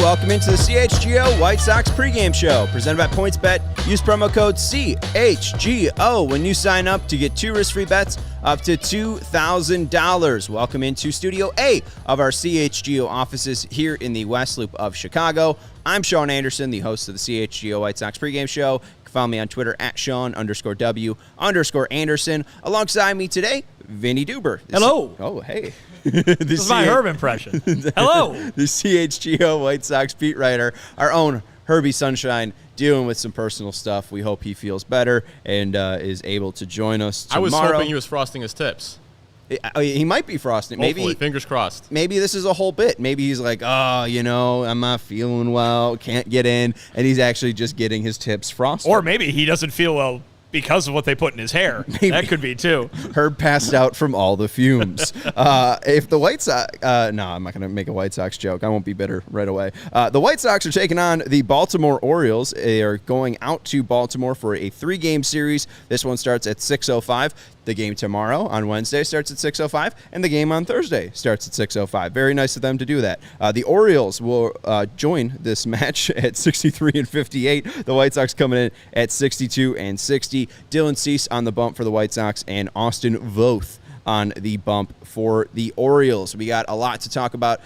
welcome into the CHGO White Sox pregame show, presented by PointsBet. Use promo code CHGO when you sign up to get 2 risk-free bets up to $2,000. Welcome into Studio A of our CHGO offices here in the West Loop of Chicago. I'm Sean Anderson, the host of the CHGO White Sox pregame show. You can follow me on Twitter at Sean_W_Anderson. Alongside me today, Vinnie Duber. Hello. Oh, hey. This is my Herb impression. Hello. The CHGO White Sox beat writer, our own Herbie Sunshine, dealing with some personal stuff. We hope he feels better and is able to join us tomorrow. I was hoping he was frosting his tips. He might be frosting. Hopefully, fingers crossed. Maybe this is a whole bit. Maybe he's like, I'm not feeling well, can't get in, and he's actually just getting his tips frosted. Or maybe he doesn't feel well because of what they put in his hair. Maybe. That could be, too. Herb passed out from all the fumes. If the White Sox... no, I'm not going to make a White Sox joke. I won't be bitter right away. The White Sox are taking on the Baltimore Orioles. They are going out to Baltimore for a 3-game series. This one starts at 6:05. The game tomorrow on Wednesday starts at 6:05, and the game on Thursday starts at 6:05. Very nice of them to do that. The Orioles will join this match at 63-58. The White Sox coming in at 62-60. Dylan Cease on the bump for the White Sox, and Austin Voth on the bump for the Orioles. We got a lot to talk about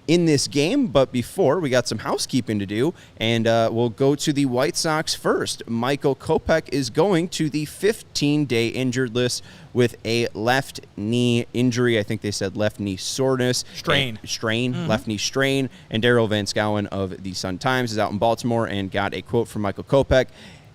in this game, but before, we got some housekeeping to do, and we'll go to the White Sox first. Michael Kopech is going to the 15-day injured list with a left knee injury. I think they said left knee soreness. Strain. Left knee strain. And Daryl Van Schouwen of the Sun-Times is out in Baltimore and got a quote from Michael Kopech.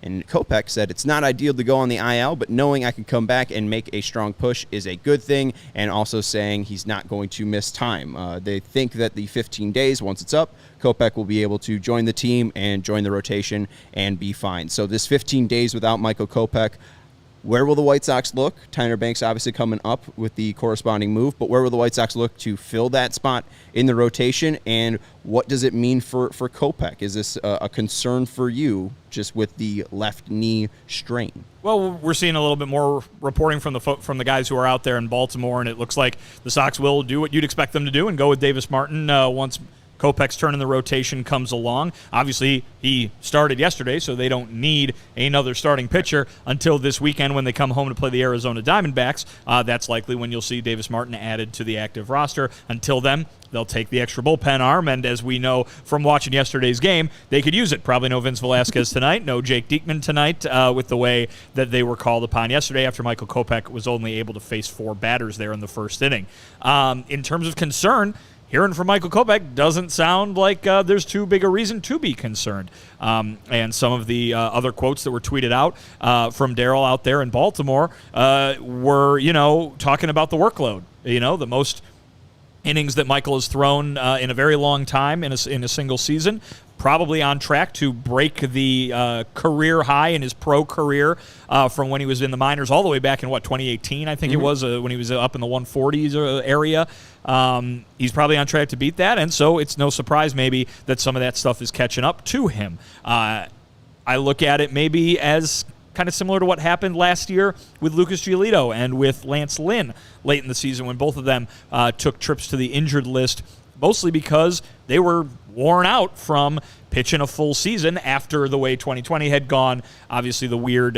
And Kopech said, "It's not ideal to go on the IL, but knowing I can come back and make a strong push is a good thing," and also saying he's not going to miss time. They think that the 15 days, once it's up, Kopech will be able to join the team and join the rotation and be fine. So this 15 days without Michael Kopech, where will the White Sox look? Tyler Banks obviously coming up with the corresponding move, but where will the White Sox look to fill that spot in the rotation, and what does it mean for Kopech? Is this a concern for you just with the left knee strain? Well, we're seeing a little bit more reporting from the guys who are out there in Baltimore, and it looks like the Sox will do what you'd expect them to do and go with Davis Martin once Kopech's turn in the rotation comes along. Obviously, he started yesterday, so they don't need another starting pitcher until this weekend when they come home to play the Arizona Diamondbacks. That's likely when you'll see Davis Martin added to the active roster. Until then, they'll take the extra bullpen arm, and as we know from watching yesterday's game, they could use it. Probably no Vince Velasquez tonight, no Jake Diekman tonight, with the way that they were called upon yesterday after Michael Kopech was only able to face 4 batters there in the first inning. In terms of concern, hearing from Michael Kopech doesn't sound like there's too big a reason to be concerned. And some of the other quotes that were tweeted out from Daryl out there in Baltimore were, talking about the workload. The most innings that Michael has thrown in a very long time in a single season. Probably on track to break the career high in his pro career from when he was in the minors all the way back in, 2018, I think it was, when he was up in the 140s area. He's probably on track to beat that, and so it's no surprise maybe that some of that stuff is catching up to him. I look at it maybe as kind of similar to what happened last year with Lucas Giolito and with Lance Lynn late in the season when both of them took trips to the injured list, mostly because they were worn out from pitching a full season after the way 2020 had gone. Obviously, the weird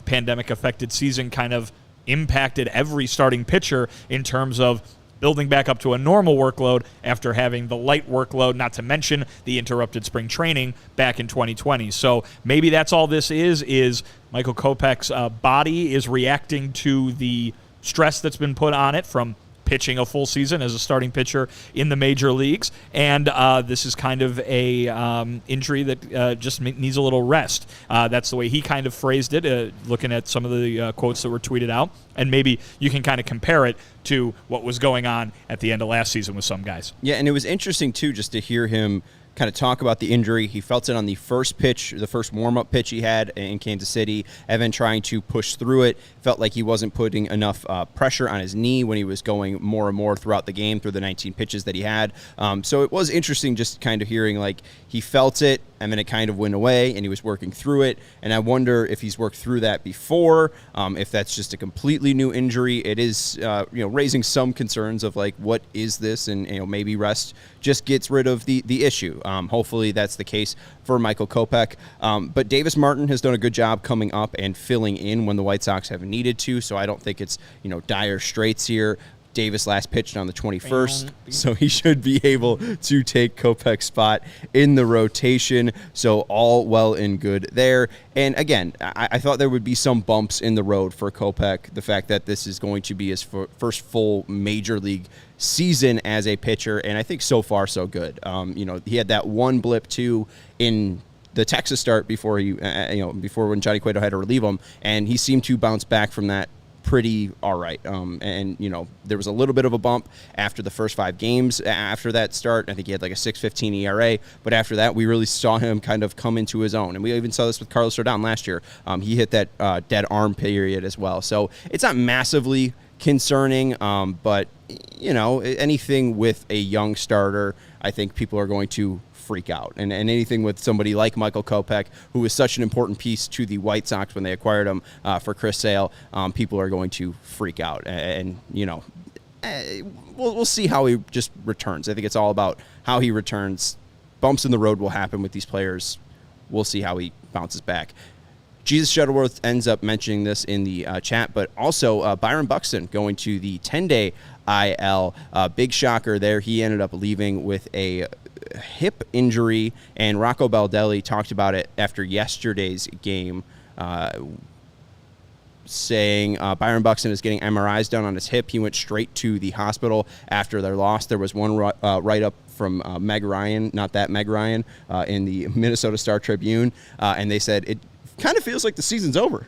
pandemic-affected season kind of impacted every starting pitcher in terms of building back up to a normal workload after having the light workload, not to mention the interrupted spring training back in 2020. So maybe that's all this is Michael Kopech's body is reacting to the stress that's been put on it from pitching a full season as a starting pitcher in the major leagues, and this is kind of a injury that just needs a little rest. That's the way he kind of phrased it, looking at some of the quotes that were tweeted out, and maybe you can kind of compare it to what was going on at the end of last season with some guys. Yeah, and it was interesting, too, just to hear him kind of talk about the injury. He felt it on the first pitch, the first warm-up pitch he had in Kansas City. Evan trying to push through it. Felt like he wasn't putting enough pressure on his knee when he was going more and more throughout the game through the 19 pitches that he had. So it was interesting just kind of hearing like he felt it and then it kind of went away and he was working through it. And I wonder if he's worked through that before, if that's just a completely new injury. It is raising some concerns of like, what is this? And maybe rest just gets rid of the issue. hopefully that's the case for Michael Kopech. But Davis Martin has done a good job coming up and filling in when the White Sox have needed to, so I don't think it's, dire straits here. Davis last pitched on the 21st, so he should be able to take Kopech's spot in the rotation. So all well and good there. And again, I thought there would be some bumps in the road for Kopech. The fact that this is going to be his first full major league season as a pitcher, and I think so far so good. He had that one blip too in the Texas start before when Johnny Cueto had to relieve him, and he seemed to bounce back from that pretty all right. There was a little bit of a bump after the first 5 games after that start. I think he had like a 6.15 ERA, but after that, we really saw him kind of come into his own. And we even saw this with Carlos Rodon last year. He hit that dead arm period as well. So it's not massively concerning, but anything with a young starter, I think people are going to freak out. And anything with somebody like Michael Kopech, who was such an important piece to the White Sox when they acquired him for Chris Sale, people are going to freak out. And we'll see how he just returns. I think it's all about how he returns. Bumps in the road will happen with these players. We'll see how he bounces back. Jesus Shuttleworth ends up mentioning this in the chat, but also Byron Buxton going to the 10-day IL. Big shocker there. He ended up leaving with a hip injury, and Rocco Baldelli talked about it after yesterday's game, saying Byron Buxton is getting MRIs done on his hip. He went straight to the hospital after their loss. There was one write-up from Meg Ryan, not that Meg Ryan, in the Minnesota Star-Tribune, and they said it kind of feels like the season's over.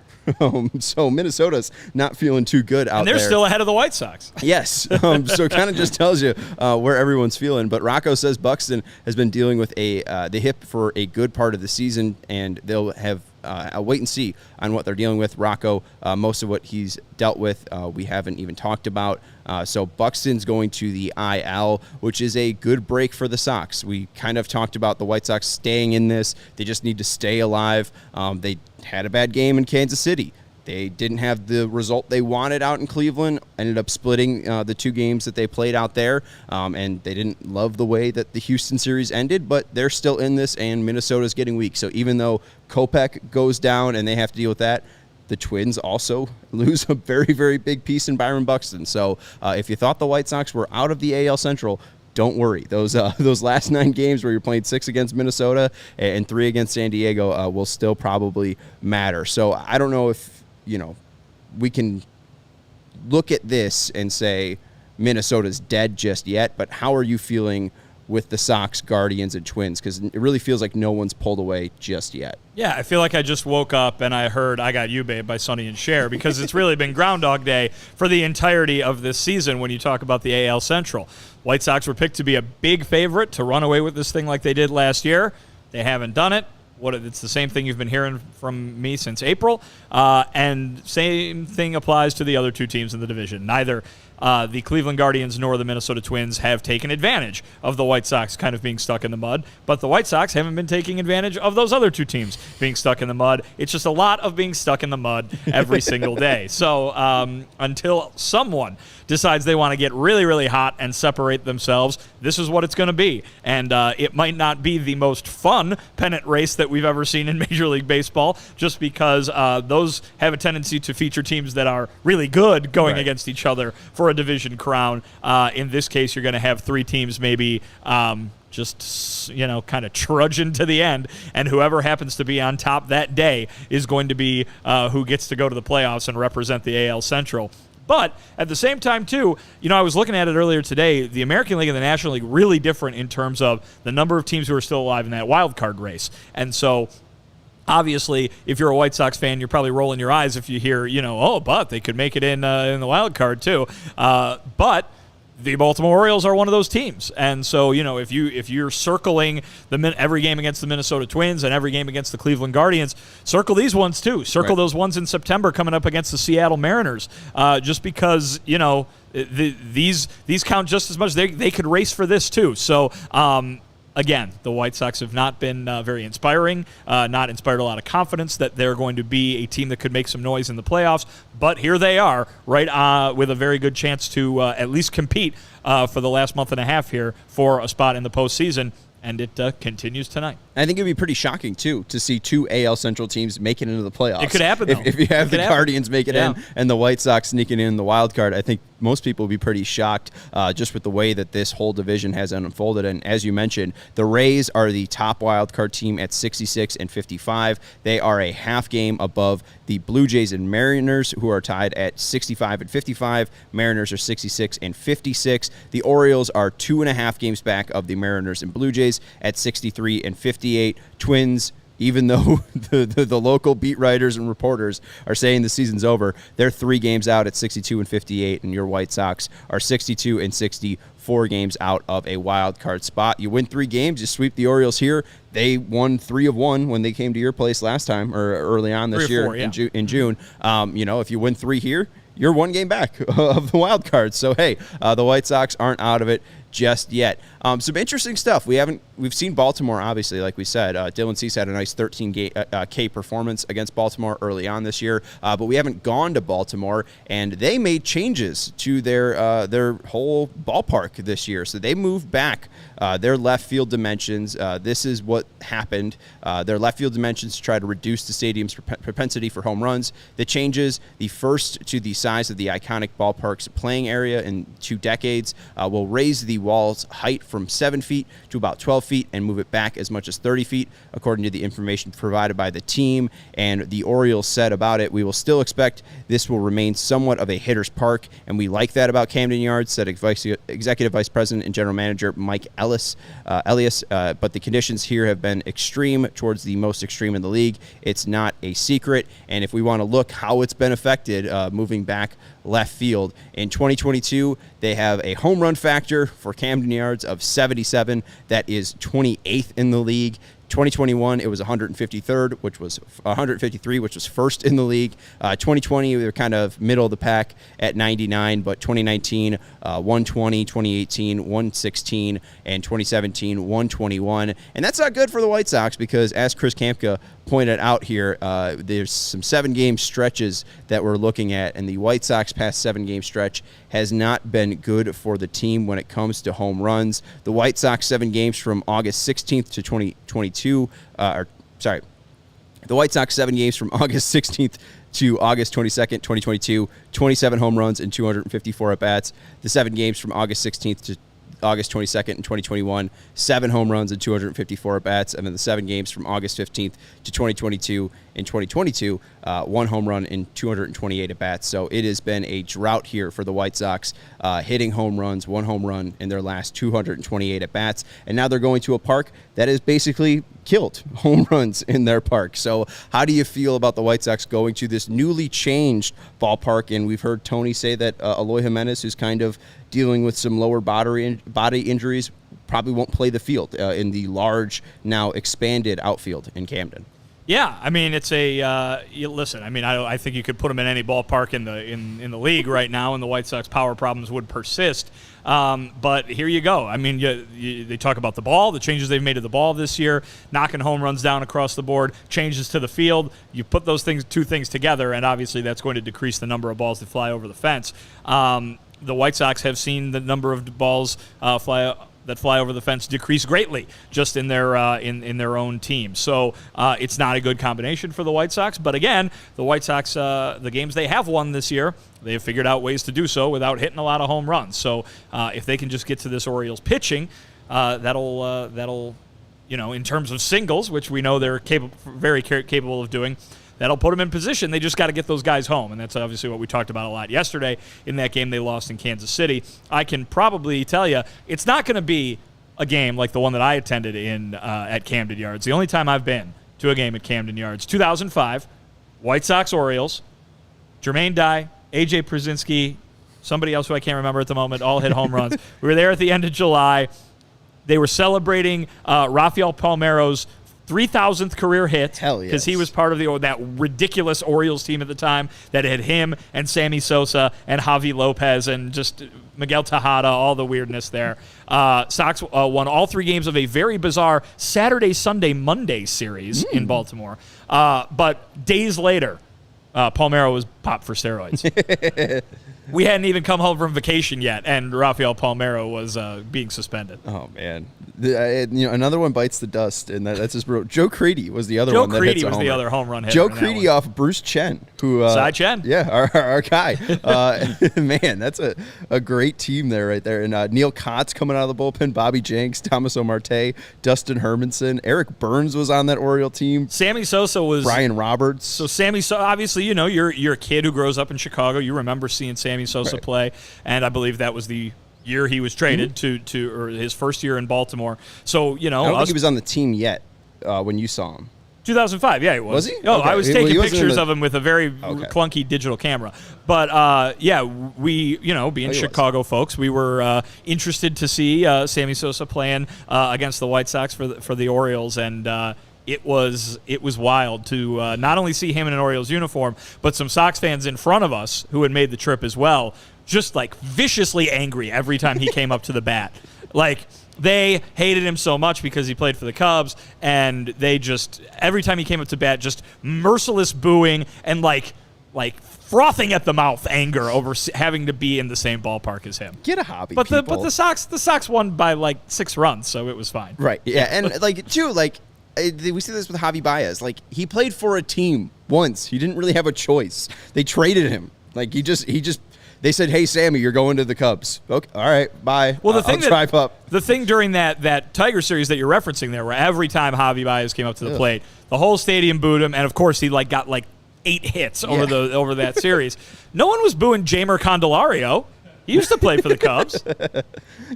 So Minnesota's not feeling too good out there. And they're still ahead of the White Sox. Yes. So it kind of just tells you where everyone's feeling. But Rocco says Buxton has been dealing with the hip for a good part of the season, and they'll have a wait and see on what they're dealing with. Rocco, most of what he's dealt with, we haven't even talked about. So Buxton's going to the IL, which is a good break for the Sox. We kind of talked about the White Sox staying in this. They just need to stay alive. They had a bad game in Kansas City. They didn't have the result they wanted out in Cleveland, ended up splitting the 2 games that they played out there, and they didn't love the way that the Houston series ended, but they're still in this, and Minnesota's getting weak. So even though Kopech goes down and they have to deal with that, the Twins also lose a very, very big piece in Byron Buxton. So if you thought the White Sox were out of the AL Central, don't worry. Those last 9 games where you're playing 6 against Minnesota and 3 against San Diego will still probably matter. So I don't know if we can look at this and say Minnesota's dead just yet, but how are you feeling with the Sox, Guardians, and Twins? Because it really feels like no one's pulled away just yet. Yeah, I feel like I just woke up and I heard "I Got You, Babe" by Sonny and Cher, because it's really been Groundhog Day for the entirety of this season when you talk about the AL Central. White Sox were picked to be a big favorite to run away with this thing like they did last year. They haven't done it. It's the same thing you've been hearing from me since April, and same thing applies to the other 2 teams in the division. Neither the Cleveland Guardians nor the Minnesota Twins have taken advantage of the White Sox kind of being stuck in the mud, but the White Sox haven't been taking advantage of those other 2 teams being stuck in the mud. It's just a lot of being stuck in the mud every single day. So until someone decides they want to get really, really hot and separate themselves, this is what it's going to be. And it might not be the most fun pennant race that we've ever seen in Major League Baseball, just because those have a tendency to feature teams that are really good going against each other for a division crown. In this case, you're going to have 3 teams maybe just, kind of trudging to the end, and whoever happens to be on top that day is going to be who gets to go to the playoffs and represent the AL Central. But at the same time, too, I was looking at it earlier today, the American League and the National League really different in terms of the number of teams who are still alive in that wild card race. And so obviously, if you're a White Sox fan, you're probably rolling your eyes if you hear, but they could make it in the wild card too. But the Baltimore Orioles are one of those teams, and so if you're circling every game against the Minnesota Twins and every game against the Cleveland Guardians, circle these ones too. Circle those ones in September coming up against the Seattle Mariners, just because these count just as much. They could race for this too. So. Again, the White Sox have not been very inspiring, not inspired a lot of confidence that they're going to be a team that could make some noise in the playoffs. But here they are, right, with a very good chance to at least compete for the last month and a half here for a spot in the postseason. and it continues tonight. I think it'd be pretty shocking, too, to see two AL Central teams make it into the playoffs. It could happen, though. If you have the Guardians make it in and the White Sox sneaking in the wild card, I think most people would be pretty shocked just with the way that this whole division has unfolded. And as you mentioned, the Rays are the top wild card team at 66 and 55. They are a half game above the Blue Jays and Mariners, who are tied at 65 and 55. Mariners are 66 and 56. The Orioles are 2.5 games back of the Mariners and Blue Jays at 63 and 58. Twins, even though the local beat writers and reporters are saying the season's over, they're 3 games out at 62 and 58, and your White Sox are 62 and 60, 4 games out of a wild card spot. You win 3 games, you sweep the Orioles here. They won 3 of 1 when they came to your place last time, or early on this year 4, yeah. in June. If you win 3 here, you're 1 game back of the wild card. So, hey, the White Sox aren't out of it just yet. Some interesting stuff. We've seen Baltimore, obviously, like we said. Dylan Cease had a nice 13K performance against Baltimore early on this year, but we haven't gone to Baltimore, and they made changes to their whole ballpark this year. So they moved back their left field dimensions. This is what happened. Their left field dimensions to try to reduce the stadium's propensity for home runs. The changes, the first to the size of the iconic ballpark's playing area in 2 decades, will raise the wall's height from 7 feet to about 12 feet and move it back as much as 30 feet, according to the information provided by the team. And the Orioles said about it, "We will still expect this will remain somewhat of a hitter's park, and we like that about Camden Yards," said Executive Vice President and General Manager Mike Elias. But the conditions here have been extreme, towards the most extreme in the league. It's not a secret. And if we want to look how it's been affected, moving back left field, in 2022, they have a home run factor for Camden Yards of 77. That is 28th in the league. 2021, it was 153rd, which was 153, which was first in the league. 2020, we were kind of middle of the pack at 99, but 2019, 120, 2018, 116, and 2017, 121. And that's not good for the White Sox because, as Chris Kampka pointed out here, there's some 7-game stretches that we're looking at, and the White Sox past 7-game stretch has not been good for the team when it comes to home runs. The White Sox 7 games from August 16th to 2022, the White Sox 7 games from August 16th to August 22nd, 2022, 27 home runs and 254 at-bats. The 7 games from August 16th to August 22nd in 2021, 7 home runs and 254 at-bats. And then the 7 games from August 15th to 2022 in 2022, 1 home run and 228 at-bats. So it has been a drought here for the White Sox, hitting home runs, 1 home run in their last 228 at-bats. And now they're going to a park that is basically killed home runs in their park. So how do you feel about the White Sox going to this newly changed ballpark? And we've heard Tony say that Eloy Jimenez, who's kind of dealing with some lower body injuries, probably won't play the field in the large, now expanded outfield in Camden. Yeah, I mean, it's listen. I mean, I think you could put them in any ballpark in the league right now, and the White Sox power problems would persist. But here you go. I mean, they talk about the ball, the changes they've made to the ball this year, knocking home runs down across the board, changes to the field. You put those two things together, and obviously that's going to decrease the number of balls that fly over the fence. The White Sox have seen the number of balls that fly over the fence decrease greatly just in their in their own team. So it's not a good combination for the White Sox. But again, the White Sox, the games they have won this year, they have figured out ways to do so without hitting a lot of home runs. So if they can just get to this Orioles pitching, that'll in terms of singles, which we know they're very capable of doing, that'll put them in position. They just got to get those guys home, and that's obviously what we talked about a lot yesterday in that game they lost in Kansas City. I can probably tell you it's not going to be a game like the one that I attended at Camden Yards. The only time I've been to a game at Camden Yards, 2005, White Sox Orioles, Jermaine Dye, A.J. Przinsky, somebody else who I can't remember at the moment, all hit home runs. We were there at the end of July. They were celebrating Rafael Palmeiro's 3,000th career hit, because he was part of that ridiculous Orioles team at the time that had him and Sammy Sosa and Javi Lopez and just Miguel Tejada, all the weirdness there. Sox won all 3 games of a very bizarre Saturday, Sunday, Monday series in Baltimore. But days later, Palmeiro was popped for steroids. we hadn't even come home from vacation yet, and Rafael Palmeiro was being suspended. Oh man, another one bites the dust, and that's just brutal. Joe Creedy was the other Joe one. Joe Creedy was the other home run hitter. Joe Creedy off Bruce Chen, who Cy Chen. Yeah, our guy. Man, that's a great team there right there. And Neil Kotz coming out of the bullpen, Bobby Jenks, Thomas O'Marte, Dustin Hermanson, Eric Burns was on that Oriole team. Sammy Sosa was Brian Roberts. So Sammy, obviously, you're a kid who grows up in Chicago. You remember seeing Sammy Sosa play, and I believe that was the year he was traded to or his first year in Baltimore. So I don't think he was on the team yet when you saw him. 2005, yeah, he was. Was he? Oh, Okay. I was taking He pictures of him with a very clunky digital camera. But we, being Chicago folks, we were interested to see Sammy Sosa playing against the White Sox for the Orioles, and it was wild to not only see him in an Orioles uniform, but some Sox fans in front of us who had made the trip as well, just like viciously angry every time he came up to the bat. Like, they hated him so much because he played for the Cubs, and they just, every time he came up to bat, just merciless booing and like frothing at the mouth anger over having to be in the same ballpark as him. Get a hobby, but people. the Sox won by like 6 runs, so it was fine. Right. Yeah, and we see this with Javi Baez. Like, he played for a team once. He didn't really have a choice. They traded him. Like, they said, "Hey, Sammy, you're going to the Cubs." Okay, all right, bye. Well, the thing during that Tiger series that you're referencing there, where every time Javi Baez came up to the plate, the whole stadium booed him, and of course he got 8 hits over that series. No one was booing Jamer Candelario. He used to play for the Cubs.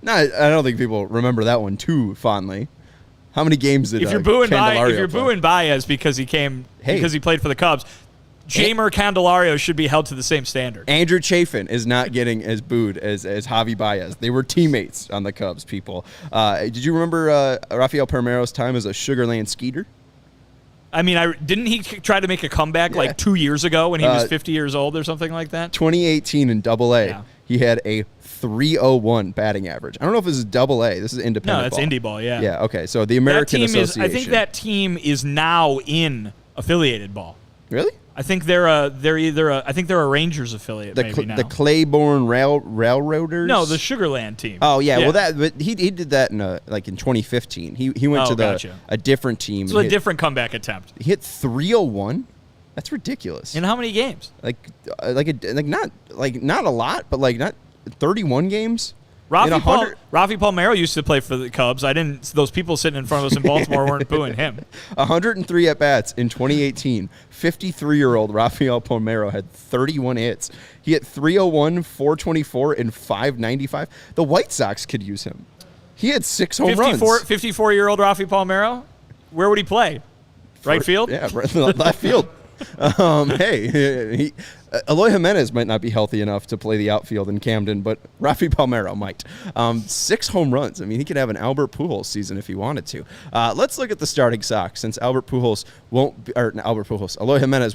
No, I don't think people remember that one too fondly. How many games did Candelario if you're booing Baez because he played for the Cubs, Jamer Candelario should be held to the same standard. Andrew Chafin is not getting as booed as Javi Baez. They were teammates on the Cubs, people. Did you remember Rafael Palmeiro's time as a Sugarland Skeeter? I mean, didn't he try to make a comeback 2 years ago when he was 50 years old or something like that? 2018 in Double-A, yeah. He had a 301 batting average. I don't know if this is Double-A. This is independent. No, that's indie ball. Yeah. Yeah. Okay. So the American Association. I think that team is now in affiliated ball. Really? I think they're a Rangers affiliate maybe now. The Claiborne Railroaders? No, the Sugarland team. Oh yeah. Well, but he did that in 2015. He went to a different team. So a different comeback attempt. He hit 301. That's ridiculous. In how many games? Not a lot, but not 31 games. Rafi Palmeiro used to play for the Cubs. Those people sitting in front of us in Baltimore weren't booing him. 103 at-bats in 2018. 53-year-old Rafael Palmeiro had 31 hits. He hit 301, 424, and 595. The White Sox could use him. He had 6 home runs. 54-year-old Rafi Palmeiro? Where would he play? Right field? Yeah, left field. Eloy Jimenez might not be healthy enough to play the outfield in Camden, but Rafi Palmeiro might. 6 home runs. I mean, he could have an Albert Pujols season if he wanted to. Let's look at the starting Sox. Since Eloy Jimenez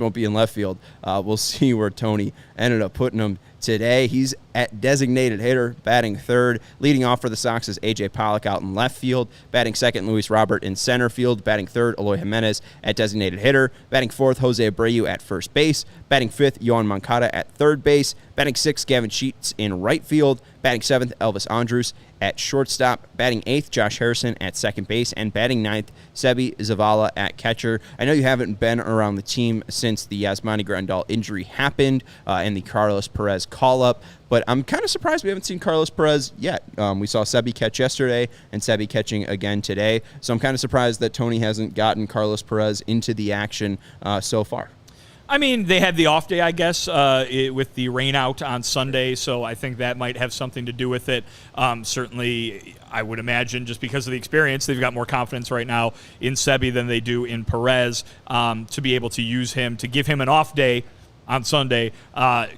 won't be in left field, we'll see where Tony ended up putting him today. He's at designated hitter, batting third. Leading off for the Sox is A.J. Pollock out in left field. Batting second, Luis Robert in center field. Batting third, Eloy Jimenez at designated hitter. Batting fourth, Jose Abreu at first base. Batting fifth, Yohan Moncada at third base. Batting sixth, Gavin Sheets in right field. Batting seventh, Elvis Andrus at shortstop. Batting eighth, Josh Harrison at second base. And batting ninth, Sebi Zavala at catcher. I know you haven't been around the team since the Yasmani Grandal injury happened and the Carlos Perez call-up, but I'm kind of surprised we haven't seen Carlos Perez yet. We saw Sebi catch yesterday and Sebi catching again today, so I'm kind of surprised that Tony hasn't gotten Carlos Perez into the action so far. I mean, they had the off day, I guess, with the rain out on Sunday, so I think that might have something to do with it. Certainly, I would imagine, just because of the experience, they've got more confidence right now in Sebi than they do in Perez. To be able to use him, to give him an off day on Sunday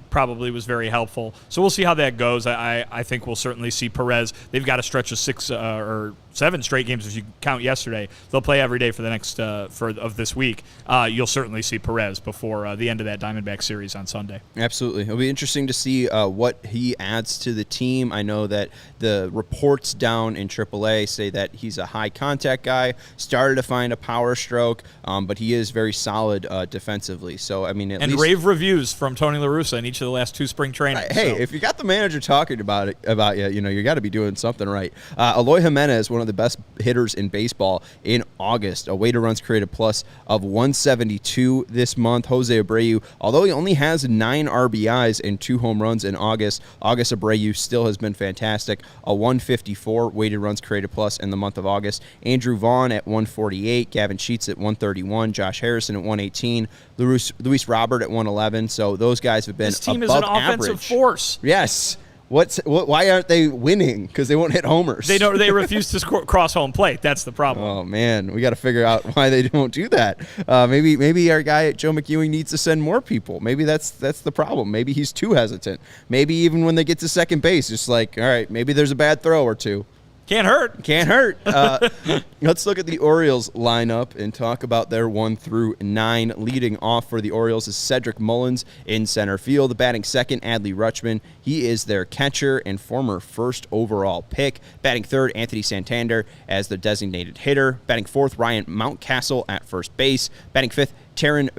probably was very helpful. So we'll see how that goes. I think we'll certainly see Perez. They've got a stretch of 6 or 7 straight games if you count yesterday. They'll play every day for the next of this week. You'll certainly see Perez before the end of that Diamondback series on Sunday. Absolutely. It'll be interesting to see what he adds to the team. I know that the reports down in AAA say that he's a high contact guy, started to find a power stroke, but he is very solid defensively. So, I mean, Rave reviews from Tony La Russa in each of the last 2 spring trainings. Hey, if you got the manager talking about you, you got to be doing something right. Eloy Jimenez, one of the best hitters in baseball in August, a weighted runs created plus of 172 this month. Jose Abreu, although he only has 9 RBIs and 2 home runs in August Abreu still has been fantastic. A 154 weighted runs created plus in the month of August. Andrew Vaughn at 148, Gavin Sheets at 131, Josh Harrison at 118, Luis Robert at 111. So those guys have been this team above is an offensive average. force. Yes. Why aren't they winning? Because they won't hit homers. They refuse to cross home plate. That's the problem. Oh man, we got to figure out why they don't do that. Maybe our guy Joe McEwing needs to send more people. Maybe that's the problem. Maybe he's too hesitant. Maybe even when they get to second base, it's like, all right, maybe there's a bad throw or two. Can't hurt. Can't hurt. Let's look at the Orioles lineup and talk about their 1 through 9. Leading off for the Orioles is Cedric Mullins in center field. Batting second, Adley Rutschman. He is their catcher and former first overall pick. Batting third, Anthony Santander as the designated hitter. Batting fourth, Ryan Mountcastle at first base. Batting fifth, Taran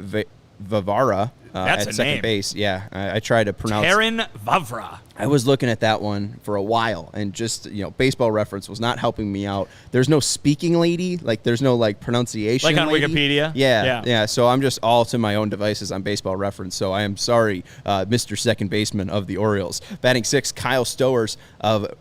Vavara That's at a second name. base. Yeah, I tried to pronounce. Taran Vavra. I was looking at that one for a while, and just, Baseball Reference was not helping me out. There's no speaking lady, there's no pronunciation Like on lady. Wikipedia? Yeah. So I'm just all to my own devices on Baseball Reference. So I am sorry, Mr. Second Baseman of the Orioles. Batting sixth, Kyle Stowers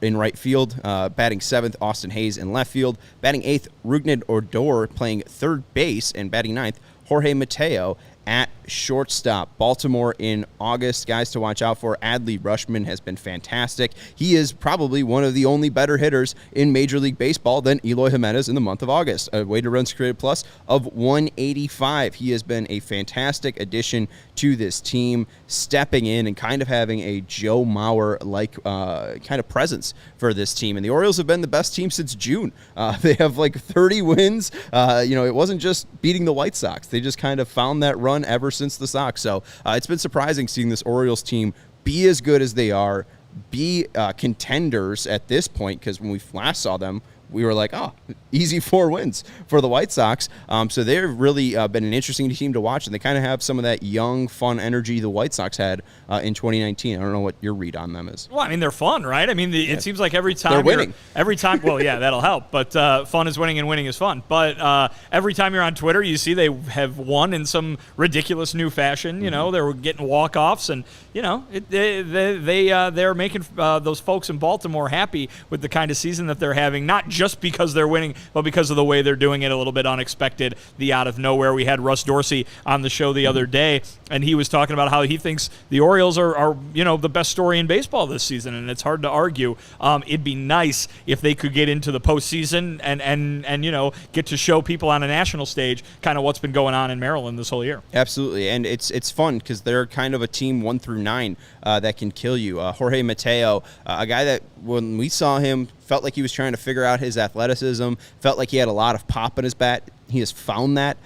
in right field. Batting seventh, Austin Hayes in left field. Batting eighth, Rugned Odor playing third base, and batting ninth, Jorge Mateo at shortstop. Baltimore in August, guys to watch out for. Adley Rutschman has been fantastic. He is probably one of the only better hitters in Major League Baseball than Eloy Jimenez in the month of August. A weighted runs created plus of 185. He has been a fantastic addition to this team, stepping in and kind of having a Joe Mauer-like kind of presence for this team. And the Orioles have been the best team since June. They have 30 wins. It wasn't just beating the White Sox. They just kind of found that run ever since the Sox. So it's been surprising seeing this Orioles team be as good as they are, be contenders at this point, because when we last saw them, we were like, oh, easy 4 wins for the White Sox. So they've really been an interesting team to watch, and they kind of have some of that young, fun energy the White Sox had in 2019. I don't know what your read on them is. Well, I mean, they're fun, right? I mean, it seems like every time they're winning. Well, yeah, that'll help. But fun is winning and winning is fun. But every time you're on Twitter, you see they have won in some ridiculous new fashion. They're getting walk-offs, and they're making those folks in Baltimore happy with the kind of season that they're having, not just because they're winning, but because of the way they're doing it, a little bit unexpected, the out of nowhere. We had Russ Dorsey on the show the other day, and he was talking about how he thinks the Orioles are the best story in baseball this season, and it's hard to argue. It'd be nice if they could get into the postseason and get to show people on a national stage kind of what's been going on in Maryland this whole year. Absolutely, and it's fun because they're kind of a team 1 through 9 that can kill you. Jorge Mateo, a guy that when we saw him, felt like he was trying to figure out his athleticism, felt like he had a lot of pop in his bat. He has found that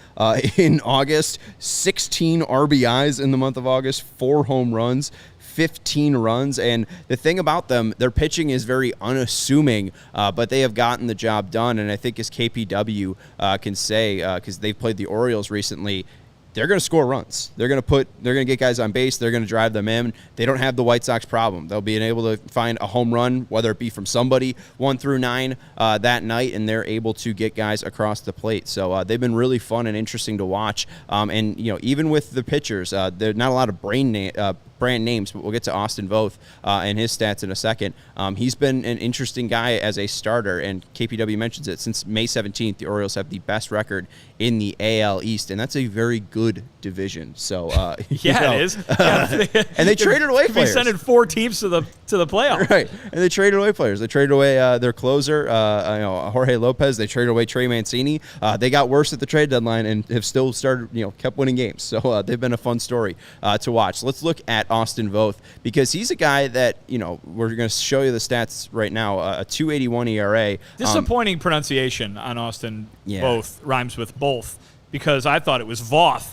in August. 16 RBIs in the month of August, 4 home runs, 15 runs. And the thing about them, their pitching is very unassuming, but they have gotten the job done. And I think as KPW can say, because they've played the Orioles recently, they're going to score runs. They're going to get guys on base. They're going to drive them in. They don't have the White Sox problem. They'll be able to find a home run, whether it be from somebody 1 through 9 that night, and they're able to get guys across the plate. So they've been really fun and interesting to watch. And even with the pitchers, there's not a lot of brand names, but we'll get to Austin Voth and his stats in a second. He's been an interesting guy as a starter, and KPW mentions it. Since May 17th, the Orioles have the best record in the AL East, and that's a very good division. So it is. Yeah. And they traded away players. We sending 4 teams to the playoffs. Right, and they traded away players. They traded away their closer, Jorge Lopez. They traded away Trey Mancini. They got worse at the trade deadline and have still started, kept winning games. So they've been a fun story to watch. Let's look at Austin Voth, because he's a guy that, we're going to show you the stats right now, a 2.81 ERA. Disappointing pronunciation on Austin Yeah. Voth, rhymes with both, because I thought it was Voth.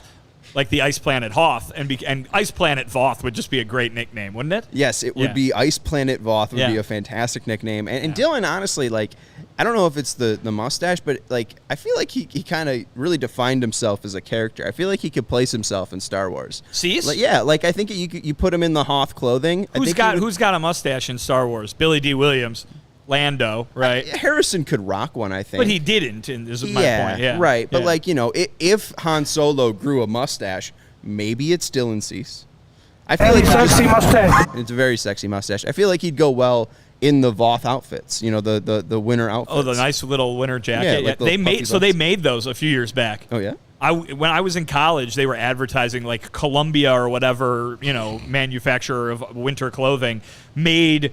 like the Ice Planet Hoth, and Ice Planet Voth would just be a great nickname, wouldn't it? Yes, it would be Ice Planet Voth would be a fantastic nickname. And Dylan, honestly, like, I don't know if it's the mustache, but like I feel like he kind of really defined himself as a character. I feel like he could place himself in Star Wars. Cease? Like, yeah, like I think you put him in the Hoth clothing. Who's got a mustache in Star Wars? Billy D. Williams. Lando, right? Harrison could rock one, I think. But he didn't, is my point. Yeah, right. But, like, you know, if Han Solo grew a mustache, maybe it's Dylan Cease. I feel like sexy mustache. It's a very sexy mustache. I feel like he'd go well in the Voth outfits, you know, the winter outfits. Oh, the nice little winter jacket. Yeah, like they made those a few years back. Oh, yeah? When I was in college, they were advertising, like, Columbia or whatever, you know, manufacturer of winter clothing made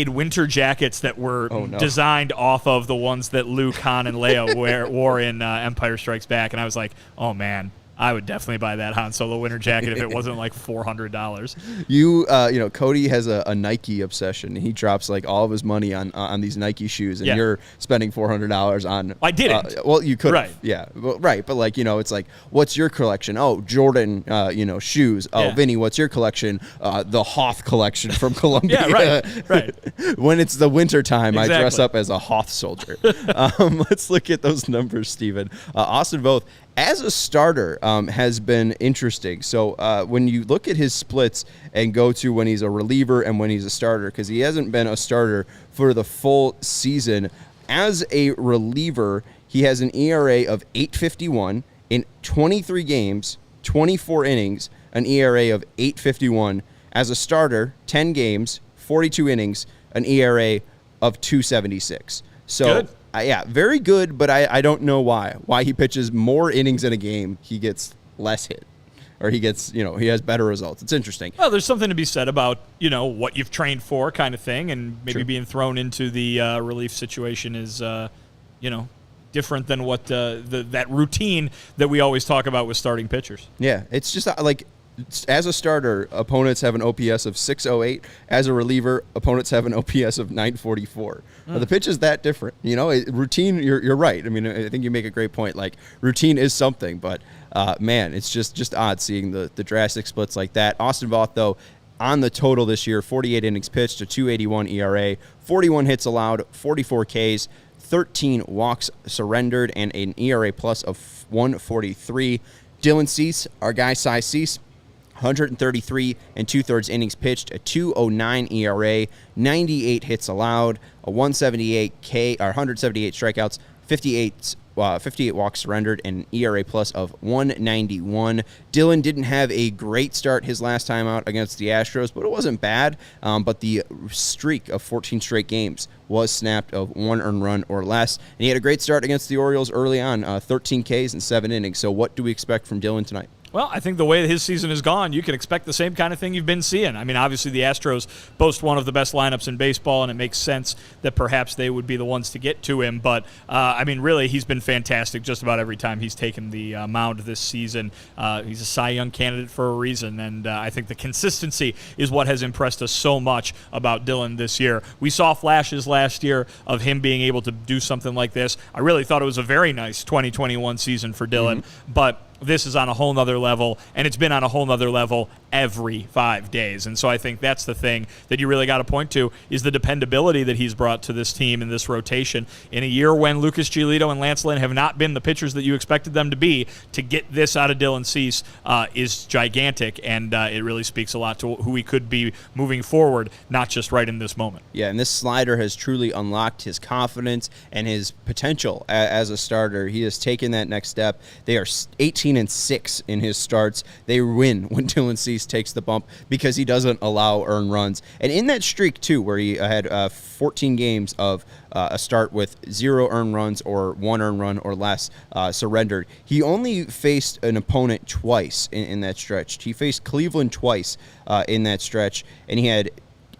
winter jackets that were designed off of the ones that Luke, Han, and Leia wore in Empire Strikes Back. And I was like, oh, man, I would definitely buy that Han Solo winter jacket if it wasn't like $400. You know, Cody has a Nike obsession. He drops like all of his money on these Nike shoes, and you're spending $400 on. I didn't. Well, you could. Right. Yeah. Well, right. But like, you know, it's like, what's your collection? Oh, Jordan. You know, shoes. Oh, Vinny, what's your collection? The Hoth collection from Columbia. Yeah. Right. When it's the winter time, exactly. I dress up as a Hoth soldier. Let's look at those numbers, Steven. Austin Voth, as a starter, has been interesting. So when you look at his splits and go to when he's a reliever and when he's a starter, because he hasn't been a starter for the full season, as a reliever, he has an ERA of 8.51 in 23 games, 24 innings, an ERA of 8.51. As a starter, 10 games, 42 innings, an ERA of 2.76. So. Good. Yeah, very good, but I don't know why. Why he pitches more innings in a game, he gets less hit. Or he gets, you know, he has better results. It's interesting. Well, there's something to be said about, you know, what you've trained for kind of thing, and maybe being thrown into the relief situation is, you know, different than what that routine that we always talk about with starting pitchers. Yeah, it's just like, as a starter, opponents have an OPS of 608. As a reliever, opponents have an OPS of 944. Now, the pitch is that different. You know, routine, you're right. I mean, I think you make a great point. Like, routine is something, but, man, it's just odd seeing the drastic splits like that. Austin Voth, though, on the total this year, 48 innings pitched, a 2.81 ERA, 41 hits allowed, 44 Ks, 13 walks surrendered, and an ERA plus of 143. Dylan Cease, our guy Cy Cease, 133 and 2/3 innings pitched, a 2.09 ERA, 98 hits allowed, a 178 strikeouts, 58 walks surrendered, and an ERA plus of 191. Dylan didn't have a great start his last time out against the Astros, but it wasn't bad. But the streak of 14 straight games was snapped of 1 earned run or less. And he had a great start against the Orioles early on, 13 Ks in 7 innings. So what do we expect from Dylan tonight? Well, I think the way his season has gone, you can expect the same kind of thing you've been seeing. I mean, obviously the Astros boast one of the best lineups in baseball, and it makes sense that perhaps they would be the ones to get to him. But, I mean, really, he's been fantastic just about every time he's taken the mound this season. He's a Cy Young candidate for a reason, and I think the consistency is what has impressed us so much about Dylan this year. We saw flashes last year of him being able to do something like this. I really thought it was a very nice 2021 season for Dylan, but this is on a whole nother level, and it's been on a whole nother level every 5 days. And so I think that's the thing that you really got to point to is the dependability that he's brought to this team in this rotation. In a year when Lucas Giolito and Lance Lynn have not been the pitchers that you expected them to be, to get this out of Dylan Cease is gigantic, and it really speaks a lot to who he could be moving forward, not just right in this moment. Yeah, and this slider has truly unlocked his confidence and his potential as a starter. He has taken that next step. They are 18-6 in his starts. They win when Dylan Cease takes the bump because he doesn't allow earned runs. And in that streak, too, where he had 14 games of a start with 0 earned runs or 1 earned run or less surrendered, he only faced an opponent twice in that stretch. He faced Cleveland twice in that stretch, and he had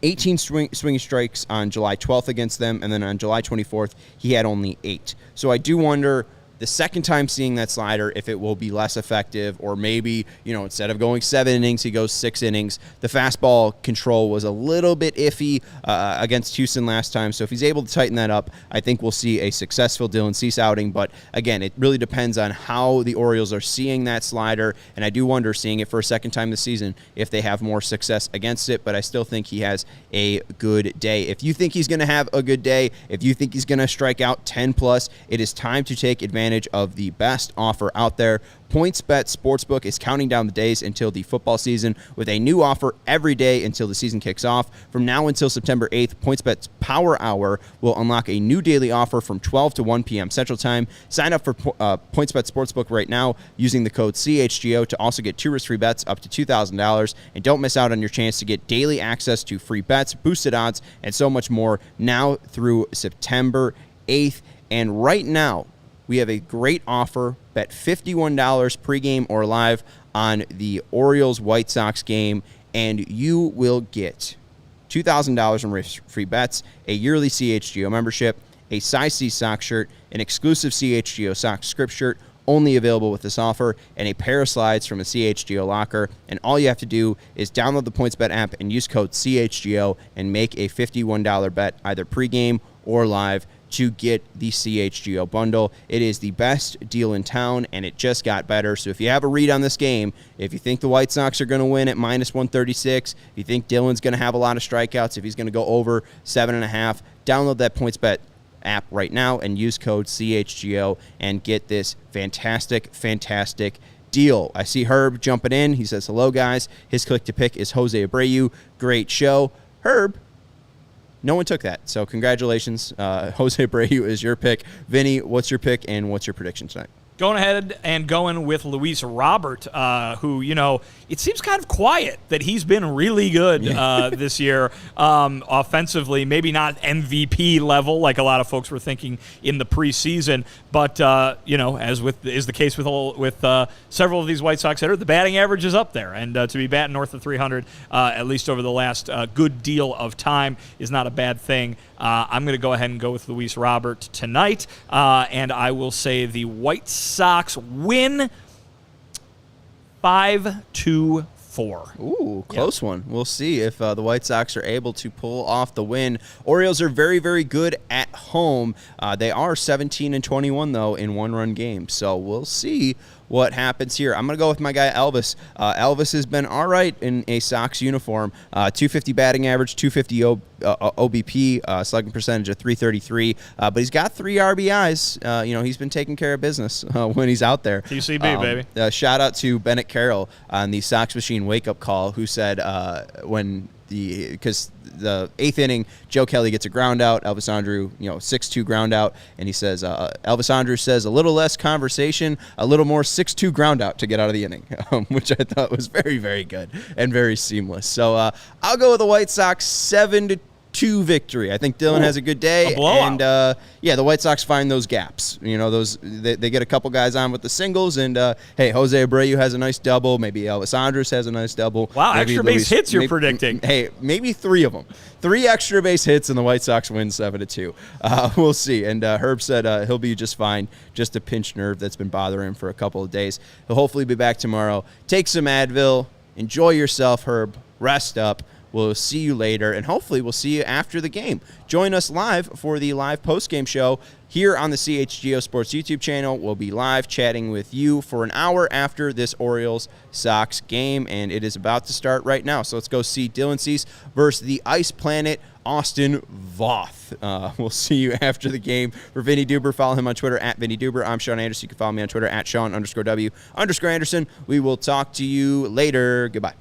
18 swinging strikes on July 12th against them, and then on July 24th, he had only 8. So I do wonder the second time seeing that slider, if it will be less effective, or maybe, instead of going 7 innings, he goes 6 innings. The fastball control was a little bit iffy against Houston last time, so if he's able to tighten that up, I think we'll see a successful Dylan Cease outing. But again, it really depends on how the Orioles are seeing that slider, and I do wonder, seeing it for a second time this season, if they have more success against it. But I still think he has a good day. If you think he's going to have a good day, if you think he's going to strike out 10 plus, it is time to take advantage of the best offer out there. PointsBet Sportsbook is counting down the days until the football season with a new offer every day until the season kicks off. From now until September 8th, PointsBet's Power Hour will unlock a new daily offer from 12 to 1 p.m. Central Time. Sign up for PointsBet Sportsbook right now using the code CHGO to also get 2 risk-free bets up to $2,000. And don't miss out on your chance to get daily access to free bets, boosted odds, and so much more now through September 8th. And right now, we have a great offer. Bet $51 pregame or live on the Orioles White Sox game, and you will get $2,000 in risk-free bets, a yearly CHGO membership, a size C Sox shirt, an exclusive CHGO Sox script shirt, only available with this offer, and a pair of slides from a CHGO locker. And all you have to do is download the PointsBet app and use code CHGO and make a $51 bet, either pregame or live, to get the CHGO bundle. It is the best deal in town, and it just got better. So if you have a read on this game, if you think the White Sox are going to win at minus 136, if you think Dylan's going to have a lot of strikeouts, if he's going to go over 7.5, download that PointsBet app right now and use code CHGO and get this fantastic deal. I see Herb jumping in. He says, hello, guys. His click to pick is Jose Abreu. Great show. Herb, no one took that, so congratulations. Jose Abreu is your pick. Vinny, what's your pick, and what's your prediction tonight? Going ahead and going with Luis Robert, who, it seems kind of quiet that he's been really good this year offensively. Maybe not MVP level like a lot of folks were thinking in the preseason, but, as is the case with several of these White Sox hitters, the batting average is up there. And to be batting north of 300, at least over the last good deal of time, is not a bad thing. I'm going to go ahead and go with Luis Robert tonight, and I will say the White Sox win 5-4. Ooh, close one. We'll see if the White Sox are able to pull off the win. Orioles are very, very good at home. They are 17-21, though, in one-run games. So we'll see what happens here. I'm going to go with my guy Elvis. Elvis has been all right in a Sox uniform. 250 batting average, 250 OBP, slugging percentage of 333. But he's got 3 RBIs. He's been taking care of business when he's out there. TCB, baby. Shout out to Bennett Carroll on the Sox Machine wake-up call, who said because the 8th inning, Joe Kelly gets a ground out, Elvis Andrus, 6-2 ground out, and he says, Elvis Andrus says, a little less conversation, a little more 6-2 ground out to get out of the inning, which I thought was very, very good and very seamless. So I'll go with the White Sox 7-2 victory. I think Dylan has a good day, and the White Sox find those gaps. They get a couple guys on with the singles, and hey, Jose Abreu has a nice double. Maybe Elvis Andrus has a nice double. Wow, maybe extra base hits you're predicting. Hey, maybe 3 of them. 3 extra base hits, and the White Sox win 7-2. We'll see. And Herb said he'll be just fine. Just a pinched nerve that's been bothering him for a couple of days. He'll hopefully be back tomorrow. Take some Advil. Enjoy yourself, Herb. Rest up. We'll see you later, and hopefully we'll see you after the game. Join us live for the live post-game show here on the CHGO Sports YouTube channel. We'll be live chatting with you for an hour after this Orioles-Sox game, and it is about to start right now. So let's go see Dylan Cease versus the Ice Planet, Austin Voth. We'll see you after the game. For Vinnie Duber, follow him on Twitter at Vinnie Duber. I'm Sean Anderson. You can follow me on Twitter at Sean_W_Anderson. We will talk to you later. Goodbye.